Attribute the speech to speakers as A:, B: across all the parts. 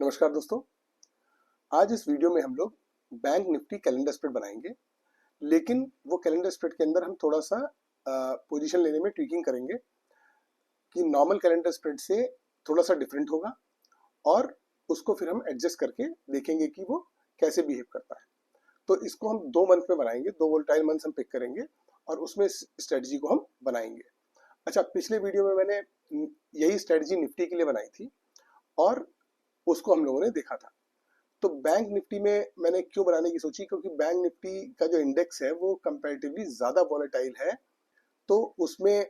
A: नमस्कार दोस्तों। आज इस वीडियो में हम लोग बैंक निफ्टी कैलेंडर स्प्रेड बनाएंगे, लेकिन वो कैलेंडर स्प्रेड के अंदर हम थोड़ा सा पोजीशन लेने में ट्विकिंग करेंगे कि नॉर्मल कैलेंडर स्प्रेड से थोड़ा सा डिफरेंट होगा और उसको फिर हम एडजस्ट करके देखेंगे कि वो कैसे बिहेव करता है। तो इसको हम 2 मंथ में बनाएंगे, 2 वोलेटाइल मंथ्स हम पिक करेंगे और उसमें स्ट्रेटजी को हम बनाएंगे। अच्छा, पिछले वीडियो में मैंने यही स्ट्रेटजी निफ्टी के लिए बनाई थी और उसको हम लोगों ने देखा था। तो बैंक निफ्टी में मैंने क्यों बनाने की सोची, क्योंकि बैंक निफ्टी का जो इंडेक्स है वो कंपैरेटिवली ज़्यादा वॉलेटाइल है। तो उसमें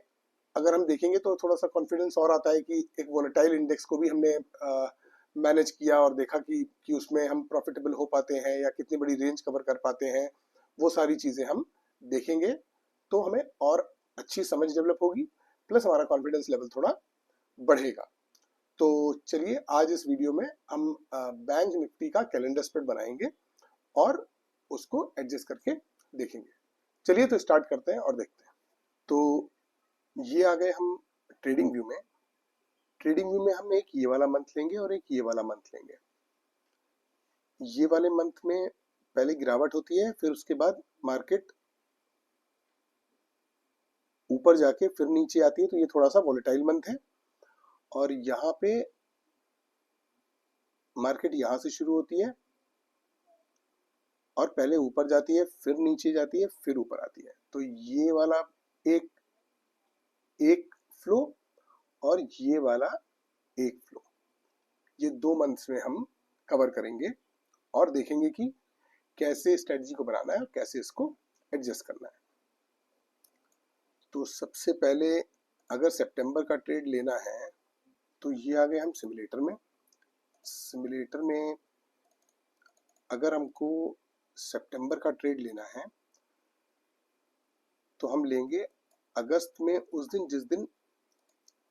A: अगर हम देखेंगे तो थोड़ा सा कॉन्फिडेंस और आता है कि एक वॉलेटाइल इंडेक्स को भी हमने मैनेज किया और देखा कि उसमें हम प्रॉफिटेबल हो पाते हैं या कितनी बड़ी रेंज कवर कर पाते हैं। वो सारी चीज़ें हम देखेंगे तो हमें और अच्छी समझ डेवलप होगी, प्लस हमारा कॉन्फिडेंस लेवल थोड़ा बढ़ेगा। तो चलिए आज इस वीडियो में हम बैंक निफ्टी का कैलेंडर स्प्रेड बनाएंगे और उसको एडजस्ट करके देखेंगे। चलिए तो स्टार्ट करते हैं और देखते हैं। तो ये आ गए हम ट्रेडिंग व्यू में। ट्रेडिंग व्यू में हम एक ये वाला मंथ लेंगे और एक ये वाला मंथ लेंगे। ये वाले मंथ में पहले गिरावट होती है, फिर उसके बाद मार्केट ऊपर जाके फिर नीचे आती है, तो ये थोड़ा सा वॉलेटाइल मंथ है। और यहाँ पे मार्केट यहाँ से शुरू होती है और पहले ऊपर जाती है, फिर नीचे जाती है, फिर ऊपर आती है। तो ये वाला एक एक फ्लो और ये वाला एक फ्लो, ये 2 मंथ्स में हम कवर करेंगे और देखेंगे कि कैसे स्ट्रेटजी को बनाना है और कैसे इसको एडजस्ट करना है। तो सबसे पहले अगर सितंबर का ट्रेड लेना है तो ये आ गए हम सिमुलेटर में। सिमुलेटर में अगर हमको सितंबर का ट्रेड लेना है तो हम लेंगे अगस्त में, उस दिन जिस दिन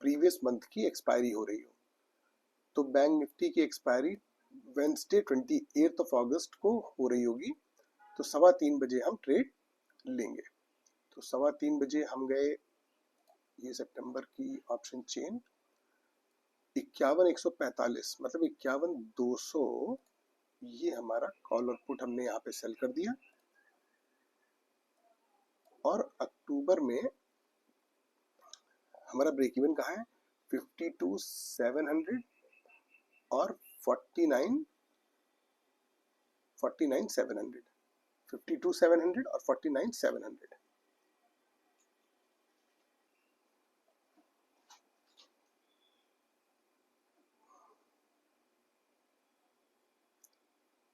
A: प्रीवियस मंथ की एक्सपायरी हो रही हो। तो बैंक निफ्टी की एक्सपायरी वेंसडे 28 अगस्त को हो रही होगी। तो 3:15 बजे हम ट्रेड लेंगे। तो 3:15 बजे हम गए, ये सितंबर की ऑप्शन चेन 51,145 मतलब 51,200, ये हमारा कॉल और पुट हमने यहाँ पे सेल कर दिया। और अक्टूबर में हमारा ब्रेक इवन कहाँ है, 52,700 और 49,700, 52,700 और 49,700।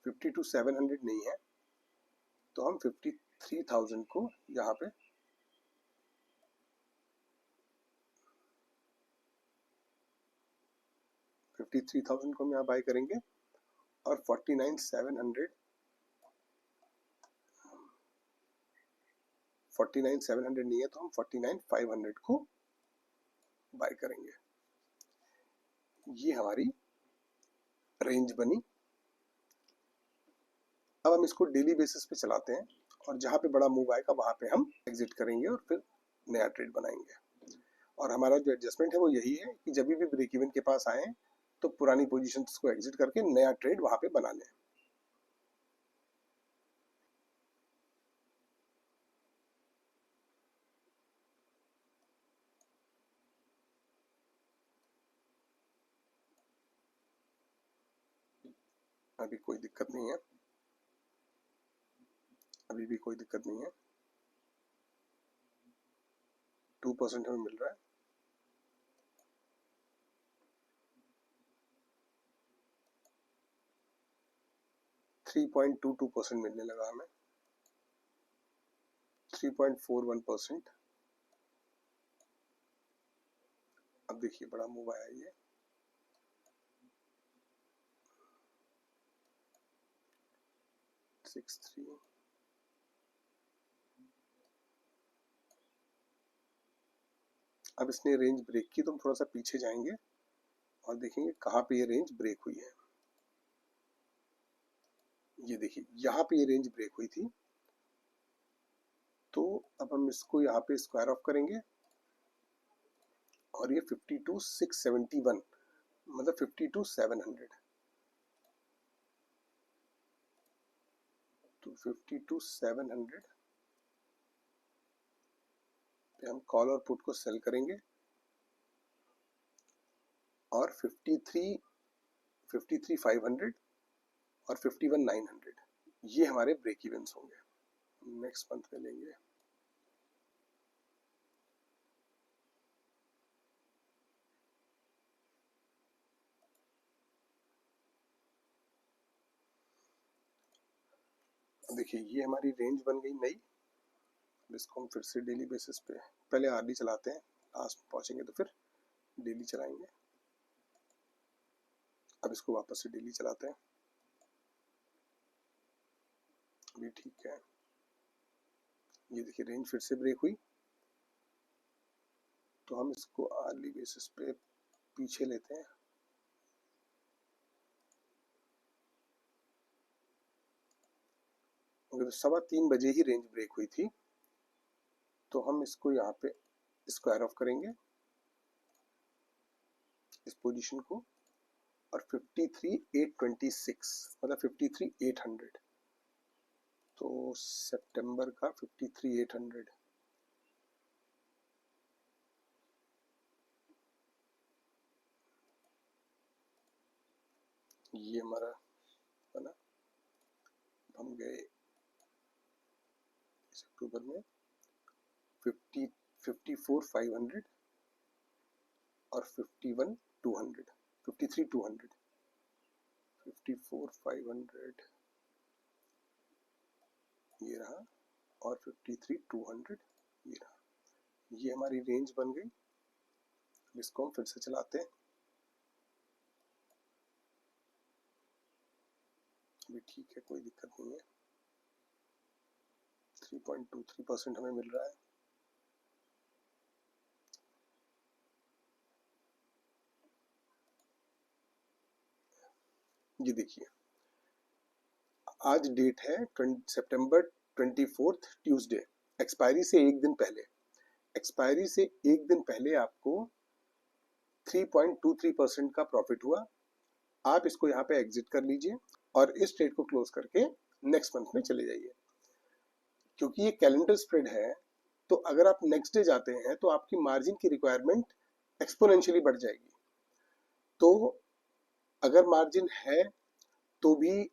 A: फिफ्टी टू 700 नहीं है तो हम 53,000 को यहाँ पे 53,000 को हम यहाँ बाय करेंगे और 49,700 नहीं है तो हम 49,500 को बाय करेंगे। ये हमारी रेंज बनी। अब हम इसको डेली बेसिस पे चलाते हैं और जहाँ पे बड़ा मूव आएगा वहाँ पे हम एग्जिट करेंगे और फिर नया ट्रेड बनाएंगे। और हमारा जो एडजस्टमेंट है वो यही है कि जब भी ब्रेक इवन के पास आए तो पुरानी पोजीशंस को एग्जिट करके नया ट्रेड वहाँ पे बना लें। अभी कोई दिक्कत नहीं है, अभी भी कोई दिक्कत नहीं है। 2% हमें मिल रहा है। $3.22 मिलने लगा हमें, 3.41%। अब देखिए बड़ा मूव आया ये, सिक्स थ्री। अब इसने रेंज ब्रेक की तो हम थोड़ा सा पीछे जाएंगे और देखेंगे कहाँ पे ये रेंज ब्रेक हुई है। ये देखिए यहाँ पे ये रेंज ब्रेक हुई थी। तो अब हम इसको यहाँ पे स्क्वायर ऑफ करेंगे और ये 52,671 मतलब 52,700, 52,700 पे हम कॉल और पुट को सेल करेंगे और 53,500 और 51,900 ये हमारे ब्रेक इवेंस होंगे। नेक्स्ट मंथ में लेंगे। देखिए ये हमारी रेंज बन गई नई। इसको हम फिर से डेली बेसिस पे पहले आरडी चलाते हैं, लास्ट में पहुंचेंगे तो फिर डेली चलाएंगे। अब इसको वापस से डेली चलाते हैं। अभी ठीक है। ये देखिए रेंज फिर से ब्रेक हुई, तो हम इसको आर्ली बेसिस पे पीछे लेते हैं। अगर 3:15 बजे ही रेंज ब्रेक हुई थी, तो हम इसको यहाँ पे स्क्वायर ऑफ करेंगे इस पोजीशन को, और 53,826 मतलब 53,800, तो सितंबर का 53,800 ये हमारा बना। हम गए इस अक्टूबर में 54,500 और 51,200 53,200 54,500 ये रहा और 53,200 ये रहा। ये हमारी रेंज बन गई। इसको हम फिर से चलाते हैं। अभी ठीक है, कोई दिक्कत नहीं है। 3.23% हमें मिल रहा है। ये देखिए आज डेट है सितंबर 24 ट्यूसडे। एक्सपायरी से एक दिन पहले, एक्सपायरी से एक दिन पहले आपको 3.23% का प्रॉफिट हुआ। आप इसको यहाँ पे एग्जिट कर लीजिए और इस ट्रेड को क्लोज करके नेक्स्ट मंथ में चले जाइए। क्योंकि ये कैलेंडर स्प्रेड है, तो अगर आप नेक्स्ट डे जाते हैं तो आपकी मार्जिन की रिक्वायरमेंट एक्सपोनेंशियली बढ़ जाएगी। तो अगर मार्जिन है तो भी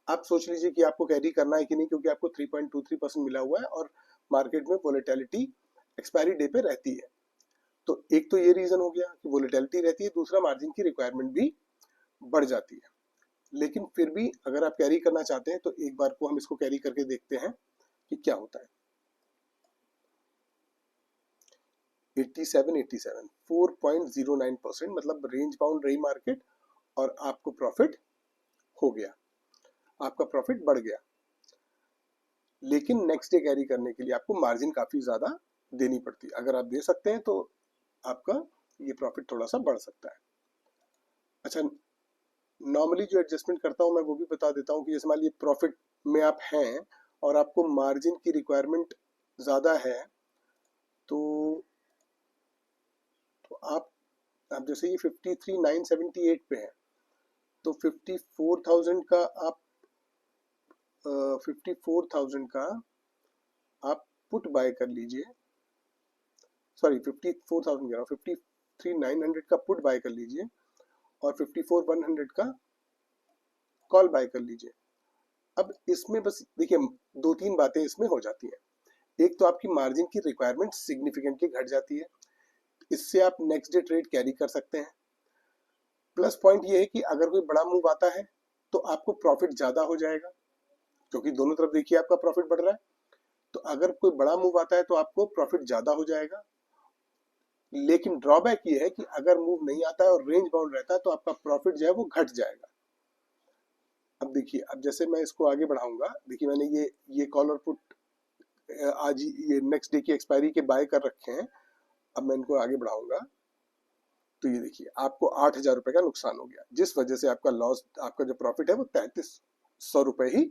A: आप सोच लीजिए कि आपको कैरी करना है कि नहीं, क्योंकि आपको 3.23% मिला हुआ है और मार्केट में वोलेटिलिटी एक्सपायरी डे पे रहती है। तो एक तो ये रीजन हो गया कि वोलेटिलिटी रहती है, दूसरा मार्जिन की रिक्वायरमेंट भी बढ़ जाती है। लेकिन फिर भी अगर आप कैरी करना चाहते हैं तो एक बार को हम इसको कैरी करके देखते हैं कि क्या होता है। 87 4.09% मतलब रेंज बाउंड रही मार्केट और आपको प्रॉफिट हो गया, आपका प्रॉफिट बढ़ गया। लेकिन नेक्स्ट डे कैरी करने के लिए आपको मार्जिन काफी ज्यादा देनी पड़ती है। अगर आप दे सकते हैं तो आपका ये प्रॉफिट थोड़ा सा बढ़ सकता है। अच्छा, नॉर्मली जो एडजस्टमेंट करता हूँ मैं वो भी बता देता हूँ कि जैसे मान लीजिए प्रॉफिट में आप हैं और आपको मार्जिन की रिक्वायरमेंट ज्यादा है, तो आप जैसे ये 53,978 पे है, तो 54,000 का आप 54,000 का आप पुट बाय कर लीजिए। सॉरी 54,000 कह रहा हूँ, 53,900 का पुट बाय कर लीजिए और 54,100 का कॉल बाय कर लीजिए। अब इसमें बस देखिए दो तीन बातें इसमें हो जाती हैं। एक तो आपकी मार्जिन की रिक्वायरमेंट सिग्निफिकेंटली घट जाती है, इससे आप नेक्स्ट डे ट्रेड कैरी कर सकते हैं। प्लस पॉइंट ये है कि अगर कोई बड़ा मूव आता है तो आपको प्रॉफिट ज्यादा हो जाएगा, क्योंकि दोनों तरफ देखिए आपका प्रॉफिट बढ़ रहा है। तो अगर कोई बड़ा मूव आता है तो आपको प्रॉफिट ज्यादा हो जाएगा। लेकिन ड्रॉबैक ये है कि अगर मूव नहीं आता है और रेंज बाउंड रहता है तो आपका प्रॉफिट जो है वो घट जाएगा। अब देखिए, अब जैसे मैं इसको आगे बढ़ाऊंगा, देखिए मैंने ये कॉल और पुट आज ये नेक्स्ट डे की एक्सपायरी के बाय कर रखे हैं। अब मैं इनको आगे बढ़ाऊंगा तो ये देखिए आपको 8,000 रुपए का नुकसान हो गया, जिस वजह से आपका लॉस, आपका जो प्रॉफिट है वो 3,300 रुपए ही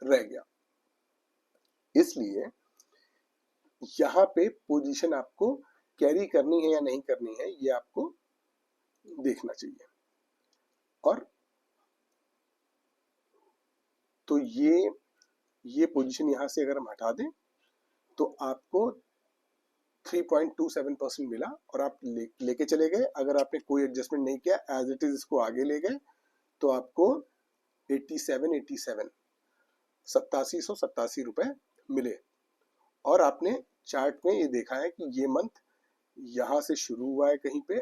A: रह गया। इसलिए यहाँ पे पोजीशन आपको कैरी करनी है या नहीं करनी है ये आपको देखना चाहिए। और तो ये ये पोजीशन यहाँ से अगर हम हटा दें तो आपको 3.27% मिला और आप लेके चले गए। अगर आपने कोई एडजस्टमेंट नहीं किया, एज इट इज इसको आगे ले गए, तो आपको 87 रुपए मिले। और आपने चार्ट में ये देखा है कि ये मंथ यहाँ से शुरू हुआ है कहीं पे,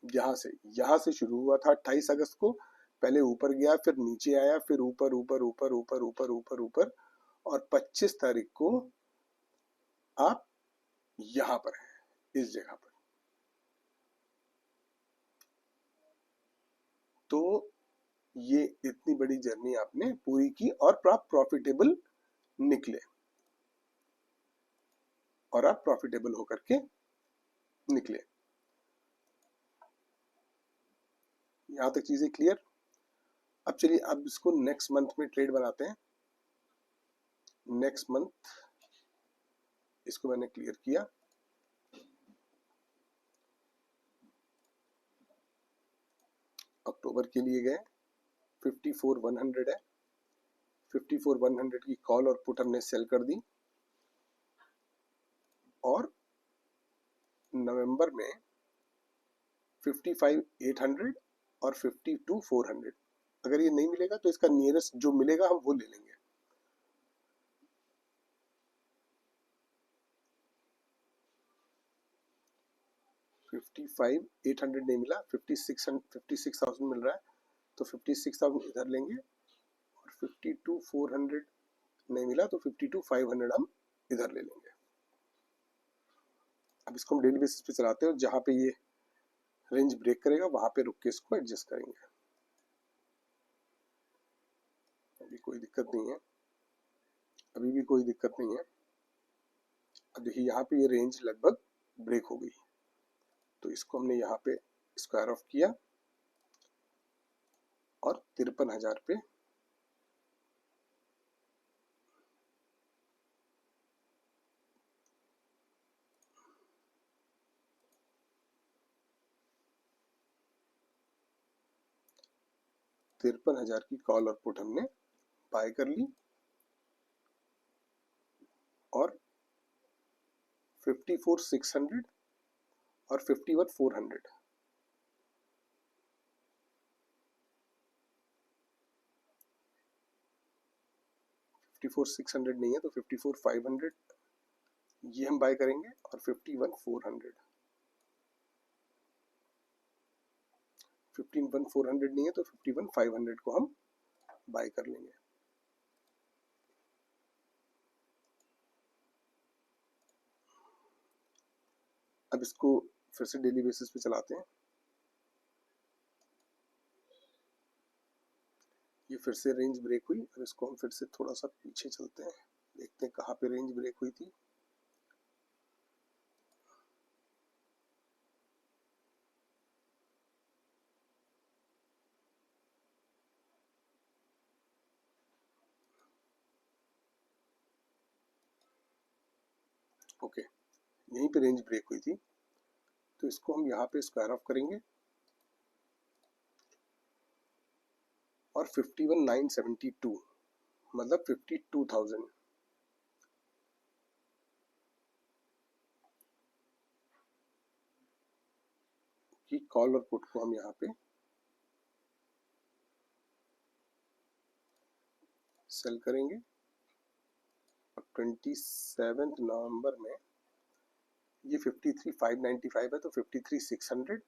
A: यहाँ से शुरू हुआ था 28 अगस्त को, पहले ऊपर गया, फिर नीचे आया, फिर ऊपर ऊपर ऊपर ऊपर ऊपर ऊपर ऊपर, और 25 तारीख को आप यहाँ पर हैं, इस जगह पर। तो ये इतनी बड़ी जर्नी आपने पूरी की और आप प्रॉफिटेबल निकले, और आप प्रॉफिटेबल होकर के निकले। यहां तक चीजें क्लियर। अब चलिए, अब इसको नेक्स्ट मंथ में ट्रेड बनाते हैं। नेक्स्ट मंथ इसको मैंने क्लियर किया। अक्टूबर के लिए गए, 54,100 है, 54,100 की कॉल और पुट हमने सेल कर दी। और नवंबर में 55,800 और 52,400। अगर ये नहीं मिलेगा तो इसका नियरेस्ट जो मिलेगा हम वो ले लेंगे। $55,800 नहीं मिला, 56,000 मिल रहा है, तो 56,000 इधर लेंगे। और 52,400 नहीं मिला तो 52,500 हम इधर ले लेंगे। अब इसको हम डेली बेसिस पे चलाते हैं, और जहां पे ये रेंज ब्रेक करेगा वहां पे रुक के इसको एडजस्ट करेंगे। अभी कोई दिक्कत नहीं है, अभी भी कोई दिक्कत नहीं है। अब देखिए यहाँ पे ये रेंज लगभग ब्रेक हो गई, तो इसको हमने यहाँ पे स्क्वायर ऑफ किया और 53,000 पे $53,000 की कॉल और पुट हमने बाय कर ली। और 54,600 और 51,400 54,600 नहीं है तो 54,500 ये हम बाय करेंगे, और 51,400 51,400 नहीं है तो 51,500 को हम बाय कर लेंगे। अब इसको फिर से डेली बेसिस पे चलाते हैं। ये फिर से रेंज ब्रेक हुई। अब इसको हम फिर से थोड़ा सा पीछे चलते हैं, देखते हैं कहाँ पे रेंज ब्रेक हुई थी। ओके, यहीं पे रेंज ब्रेक हुई थी, तो इसको हम यहाँ पे स्क्वायर ऑफ करेंगे और 51,972 मतलब 52,000 की कॉल और पुट को हम यहाँ पे सेल करेंगे। और 27 नवंबर में ये 53,595 है, तो 53,600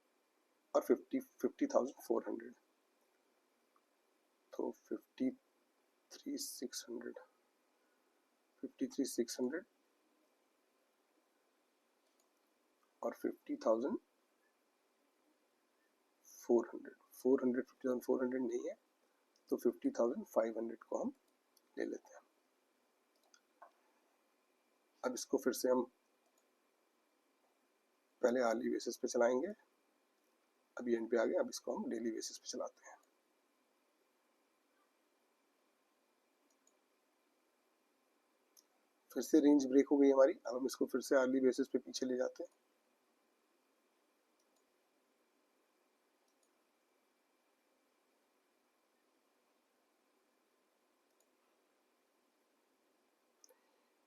A: और 50,400, तो 53,600 और 50,400 50,400 नहीं है तो 50,500 को हम ले लेते हैं। अब इसको फिर से हम पहले आर्ली बेसिस पे चलाएंगे, अभी एंड पे आ गए। अब इसको हम डेली बेसिस पे चलाते हैं। फिर से रेंज ब्रेक हो गई हमारी। अब हम इसको फिर से आर्ली बेसिस पे पीछे ले जाते हैं।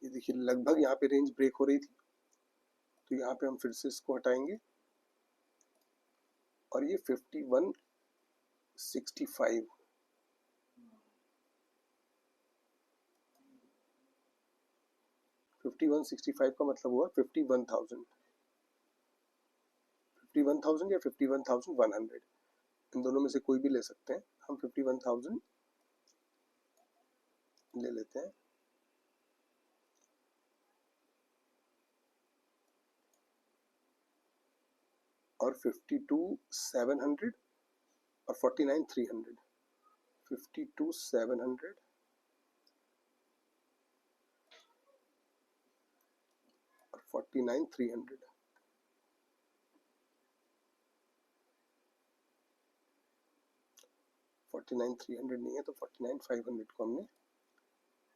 A: ये देखिए लगभग यहाँ पे रेंज ब्रेक हो रही थी, तो यहाँ पे हम फिर से इसको हटाएंगे और ये 5165 5165 का मतलब हुआ 51,000 या 51,100, इन दोनों में से कोई भी ले सकते हैं। हम 51,000 ले लेते हैं और 52,700 और 49,300, 52,700 और 49,300। 49,300 नहीं है तो 49,500 को हमने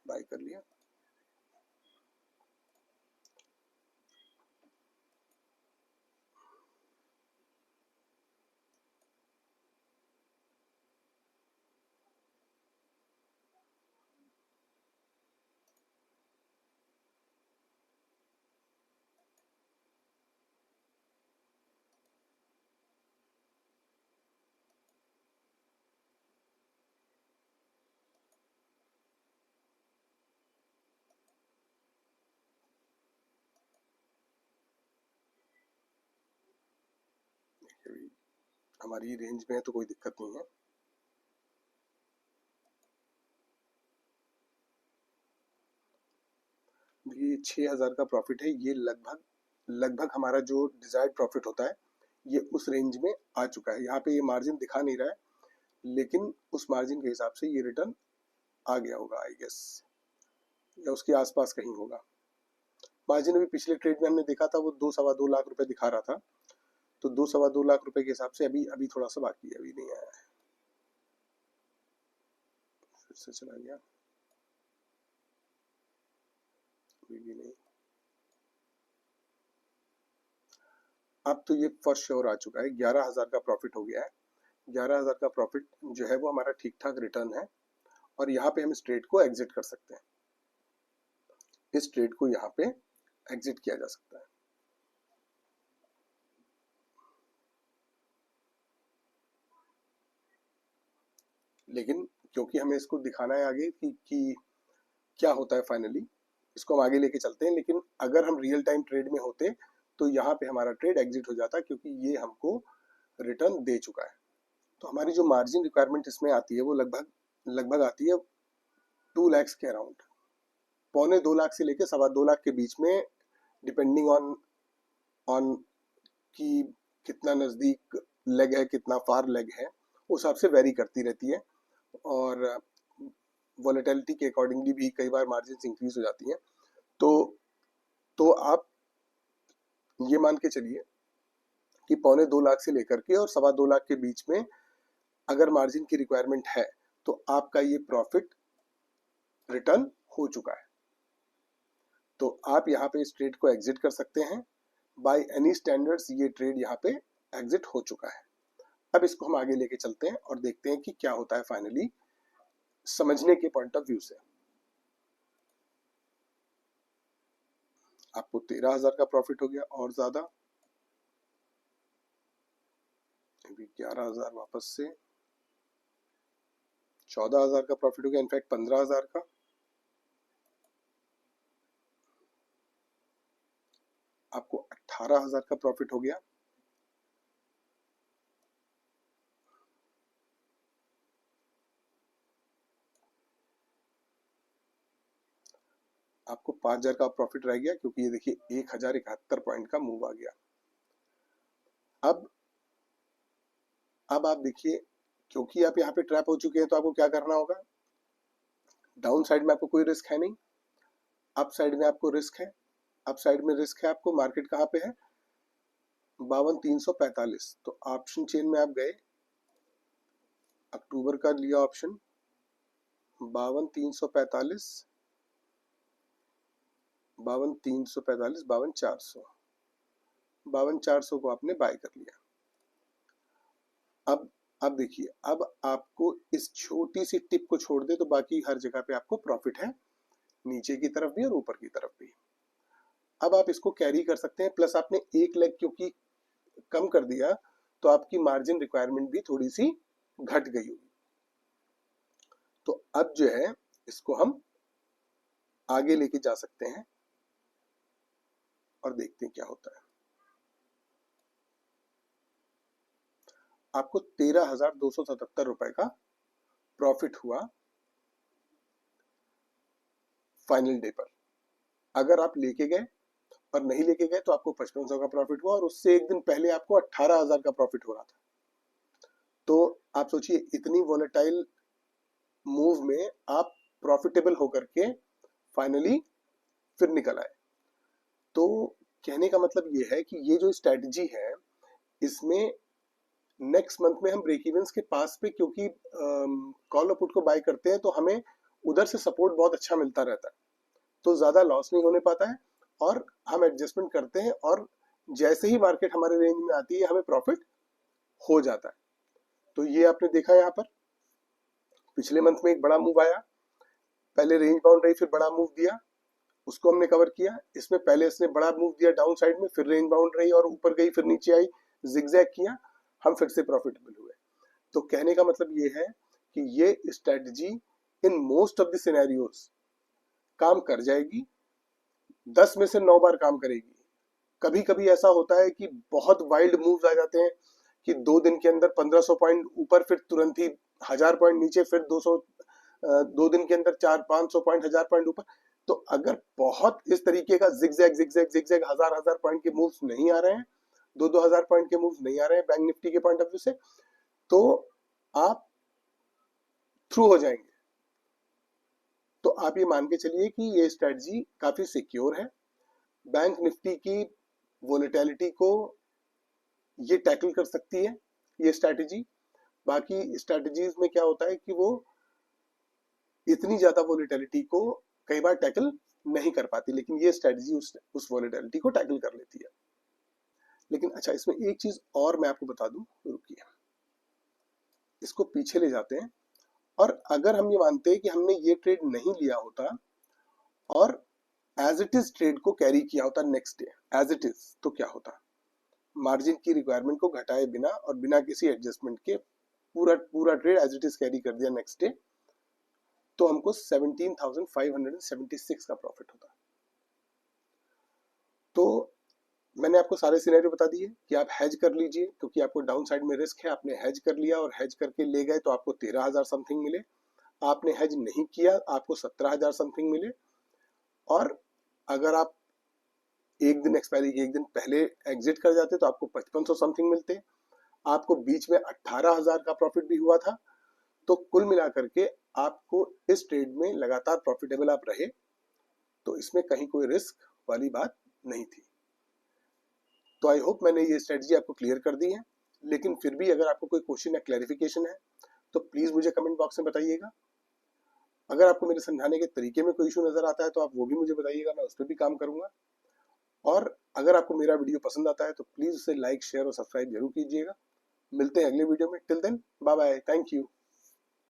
A: बाय कर लिया। हमारी रेंज में है तो कोई दिक्कत नहीं है। ये 6,000 का प्रॉफिट है, ये लगभग हमारा जो डिजायर्ड प्रॉफिट होता है ये उस रेंज में आ चुका है। यहाँ पे ये मार्जिन दिखा नहीं रहा है, लेकिन उस मार्जिन के हिसाब से ये रिटर्न आ गया होगा आई गेस, या उसके आसपास कहीं होगा। मार्जिन अभी पिछले ट्रेड में हमने देखा था वो 2-2.25 लाख रुपए दिखा रहा था, तो 2-2.25 लाख रुपए के हिसाब से अभी थोड़ा सा बाकी है, अभी नहीं आया है। फिर से चला गया, अभी भी नहीं। अब तो ये फर्स्ट श्योर आ चुका है, 11,000 का प्रॉफिट हो गया है। 11,000 का प्रॉफिट जो है वो हमारा ठीक ठाक रिटर्न है, और यहाँ पे हम इस ट्रेड को एग्जिट कर सकते हैं। इस ट्रेड को यहाँ पे एग्जिट किया जा सकता है। लेकिन क्योंकि हमें इसको दिखाना है आगे कि क्या होता है फाइनली, इसको हम आगे लेके चलते हैं। लेकिन अगर हम रियल टाइम ट्रेड में होते तो यहाँ पे हमारा ट्रेड एग्जिट हो जाता, क्योंकि ये हमको रिटर्न दे चुका है। तो हमारी जो मार्जिन रिक्वायरमेंट इसमें आती है वो लगभग आती है 2 lakhs के अराउंड, 1.25 लाख से लेके 2.25 लाख के बीच में, डिपेंडिंग ऑन ऑन कि कितना नज़दीक लेग है, कितना फार लेग है, उस हिसाब से वेरी करती रहती है। और वॉलेटिलिटी के अकॉर्डिंगली भी कई बार मार्जिन इंक्रीज हो जाती हैं। तो आप ये मान के चलिए कि 1.25 लाख से लेकर के और 2.25 लाख के बीच में अगर मार्जिन की रिक्वायरमेंट है तो आपका ये प्रॉफिट रिटर्न हो चुका है। तो आप यहाँ पे इस ट्रेड को एग्जिट कर सकते हैं। बाय एनी स्टैंडर्ड्स ये ट्रेड यहाँ पे एग्जिट हो चुका है। अब इसको हम आगे लेके चलते हैं और देखते हैं कि क्या होता है फाइनली, समझने के पॉइंट ऑफ व्यू से। आपको 13,000 का प्रॉफिट हो गया और ज्यादा, 11,000 वापस से 14,000 का प्रॉफिट हो गया, इनफैक्ट 15,000 का। आपको 18,000 का प्रॉफिट हो गया। आपको 5,000 का प्रॉफिट रह गया, क्योंकि ये देखिए 1,071 पॉइंट का मूव आ गया। अब आप देखिए, क्योंकि आप यहाँ पे ट्रैप हो चुके हैं तो आपको क्या करना होगा। डाउन साइड में आपको कोई रिस्क है नहीं, अप साइड में आपको रिस्क है। अप साइड में रिस्क है आपको, मार्केट कहाँ पे है, 52,345। तो ऑप्शन चेन में आप गए, अक्टूबर का लिया ऑप्शन 52,345, 52,345, 52,400, 52,400 को आपने बाय कर लिया। अब देखिए, अब आपको इस छोटी सी टिप को छोड़ दे तो बाकी हर जगह पे आपको प्रॉफिट है। नीचे की तरफ भी और ऊपर की तरफ भी। अब आप इसको कैरी कर सकते हैं, प्लस आपने एक लेग क्योंकि कम कर दिया तो आपकी मार्जिन रिक्वायरमेंट भी थोड़ी सी घट गई होगी। तो अब जो है इसको हम आगे लेके जा सकते हैं और देखते हैं क्या होता है। आपको 13,277 रुपए का प्रॉफिट हुआ फाइनल डे पर। अगर आप लेके गए और नहीं लेके गए तो आपको 5500 का प्रॉफिट हुआ, और उससे एक दिन पहले आपको 18,000 का प्रॉफिट हो रहा था। तो आप सोचिए इतनी वोलेटाइल मूव में आप प्रॉफिटेबल होकर के फाइनली फिर निकल आए। तो कहने का मतलब ये है कि ये जो स्ट्रेटजी है इसमें नेक्स्ट मंथ में हम ब्रेक इवेंस के पास पे, क्योंकि कॉल और पुट को बाय करते हैं तो हमें उधर से सपोर्ट बहुत अच्छा मिलता रहता है, तो ज्यादा लॉस नहीं होने पाता है और हम एडजस्टमेंट करते हैं, और जैसे ही मार्केट हमारे रेंज में आती है हमें प्रॉफिट हो जाता है। तो ये आपने देखा यहाँ पर पिछले मंथ में एक बड़ा मूव आया, पहले रेंज बाउंड रही फिर बड़ा मूव दिया, उसको हमने कवर किया। इसमें पहले इसने बड़ा मूव दिया डाउन साइड में, फिर रेंज बाउंड रही और ऊपर गई फिर नीचे आई, जिगजैग किया, हम फिर से प्रॉफिटेबल हुए। तो कहने का मतलब ये है कि ये strategy in most of the scenarios काम कर जाएगी, 10 में से 9 बार काम करेगी। कभी कभी ऐसा होता है कि बहुत वाइल्ड मूव्स आ जाते हैं कि 2 दिन के अंदर 1500 पॉइंट ऊपर, फिर तुरंत ही 1000 पॉइंट नीचे, फिर 200 2 दिन के अंदर 400-500 पॉइंट 1000 पॉइंट ऊपर। तो अगर बहुत इस तरीके का जिगजैग जिगजैग जिगजैग 1000 पॉइंट के मूव्स नहीं आ रहे हैं, 2-2000 पॉइंट के मूव्स नहीं आ रहे हैं बैंक निफ्टी के पॉइंट ऑफ व्यू से, तो आप थ्रू हो जाएंगे। तो आप ये मान के चलिए कि ये स्ट्रेटजी काफी सिक्योर है। बैंक निफ्टी की वोलेटिलिटी को ये टैकल कर सकती है ये स्ट्रेटजी। बाकी स्ट्रेटजीज में क्या होता है कि वो इतनी ज्यादा वोलेटिलिटी को कई बार टैकल नहीं कर पाती, लेकिन ये स्ट्रेटजी उस वोलेटिलिटी को टैकल कर लेती है। लेकिन अच्छा, इसमें एक चीज और मैं आपको बता दूं, रुकिए इसको पीछे ले जाते हैं, और अगर हम ये मानते हैं कि हमने ये ट्रेड नहीं लिया होता और एज इट इज ट्रेड को कैरी किया होता next day as it is, तो क्या होता? मार्जिन की रिक्वायरमेंट को घटाए बिना और बिना किसी एडजस्टमेंट के पूरा पूरा trade as it is carry कर दिया नेक्स्ट डे, तो हमको 17,576 का प्रॉफिट होता। तो मैंने आपको सारे सिनेरियो बता दिए कि आप हेज कर लीजिए, क्योंकि आपको डाउन साइड में रिस्क है। आपने हेज कर लिया और हेज करके ले गए तो आपको 13,000 समथिंग मिले। आपने हेज नहीं किया आपको 17,000 समथिंग मिले। और अगर आप एक दिन एक्सपायरी के एक दिन पहले एग्जिट कर जाते तो आपको 5500 समथिंग मिलते। आपको बीच में 18,000 का प्रॉफिट भी हुआ था। तो कुल मिलाकर के आपको इस ट्रेड में लगातार प्रॉफिटेबल आप रहे, तो इसमें कहीं कोई रिस्क वाली बात नहीं थी। तो आई होप मैंने ये स्ट्रेटजी आपको क्लियर कर दी है। लेकिन फिर भी अगर आपको कोई क्वेश्चन या क्लैरिफिकेशन है तो प्लीज मुझे कमेंट बॉक्स में बताइएगा। अगर आपको मेरे समझाने के तरीके में कोई इशू नजर आता है तो आप वो भी मुझे बताइएगा, मैं उस पर भी काम करूंगा। और अगर आपको मेरा वीडियो पसंद आता है तो प्लीज उसे लाइक शेयर और सब्सक्राइब जरूर कीजिएगा। मिलते हैं अगले वीडियो में। Till then bye bye, thank you.